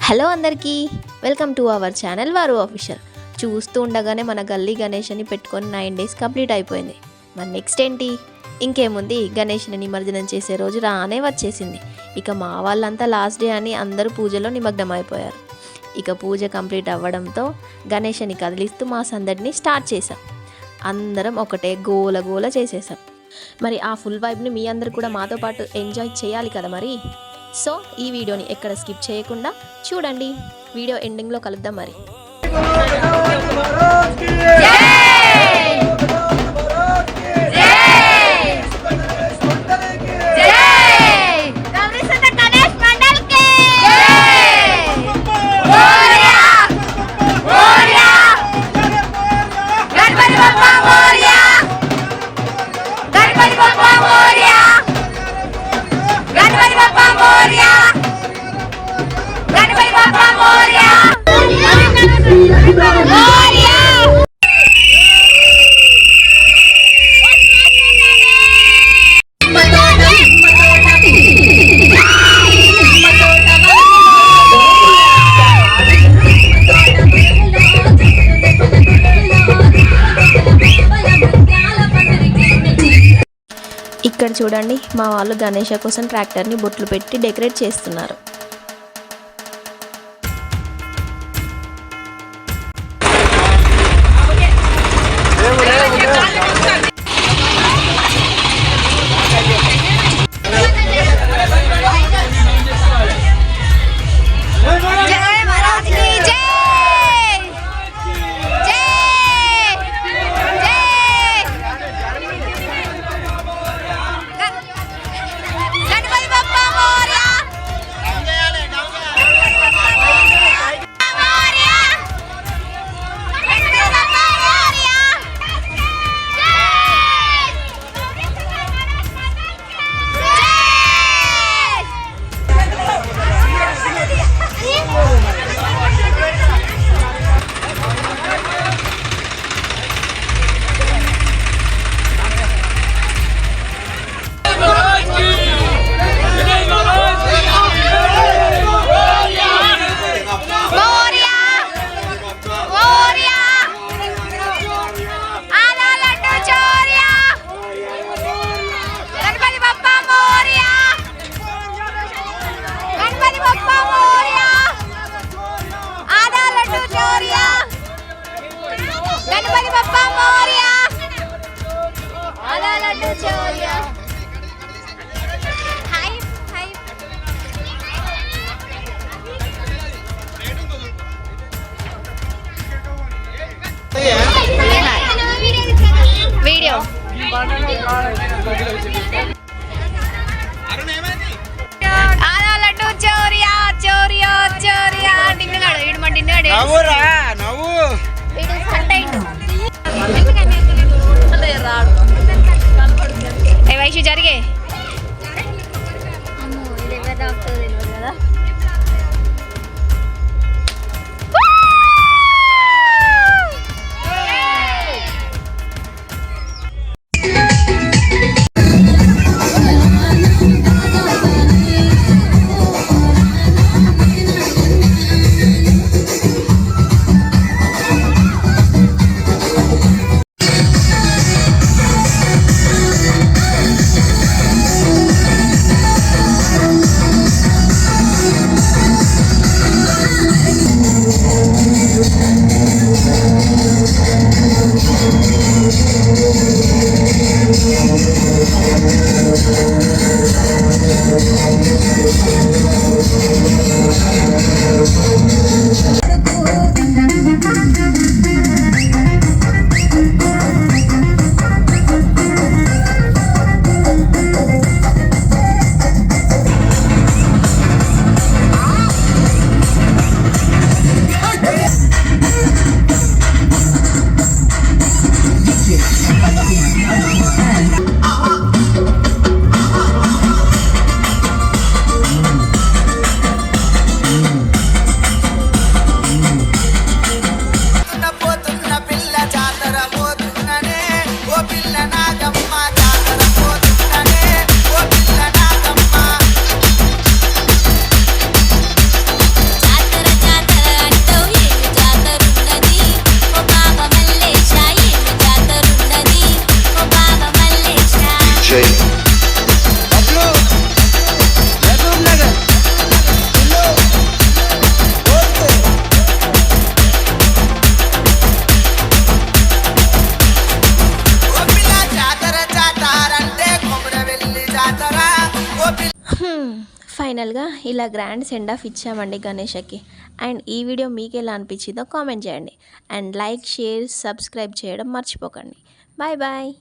Hello అందరికీ, welcome to our channel వారు official. చూస్తూ ఉండగానే మన గల్లీ గణేష్ని పెట్టుకొని 9 days కంప్లీట్ అయిపోయింది. మరి నెక్స్ట్ ఏంటి? ఇంకేముంది, గణేష్ని నిమజ్జనం చేసే రోజు రానే వచ్చేసింది. ఇక మా వాళ్ళంతా లాస్ట్ డే అని అందరూ పూజలో నిమగ్నం అయిపోయారు. ఇక పూజ కంప్లీట్ అవ్వడంతో గణేష్ని కదిలిస్తూ మా సందడిని స్టార్ట్ చేసాం. అందరం ఒకటే గోల చేసేసాం. మరి ఆ ఫుల్ వైబ్ని మీ అందరు కూడా మాతో పాటు ఎంజాయ్ చేయాలి కదా. మరి సో ఈ వీడియోని ఎక్కడ స్కిప్ చేయకుండా చూడండి. వీడియో ఎండింగ్లో కలుద్దాం. మరి ఇక్కడ చూడండి, మా వాళ్ళు గణేష కోసం ట్రాక్టర్ని బొట్లు పెట్టి డెకరేట్ చేస్తున్నారు. వీడియో లడ్డు చోరియా చోరియా చోరియా డింగాడు ఇడు మా డింగాడు నవ్వు ఇడు సట్టైండు రాడు. ఏ వైషు జరిగే అమ్మో ఇది ఎవరు డాక్టర్ తెలియదు కదా. ఫైనల్గా ఇలా గ్రాండ్ సెండ్ ఆఫ్ ఇచ్చామండి గణేషకి. అండ్ ఈ వీడియో మీకు ఎలా అనిపించిందో కామెంట్ చేయండి. అండ్ లైక్, షేర్, సబ్స్క్రైబ్ చేయడం మర్చిపోకండి. Bye bye.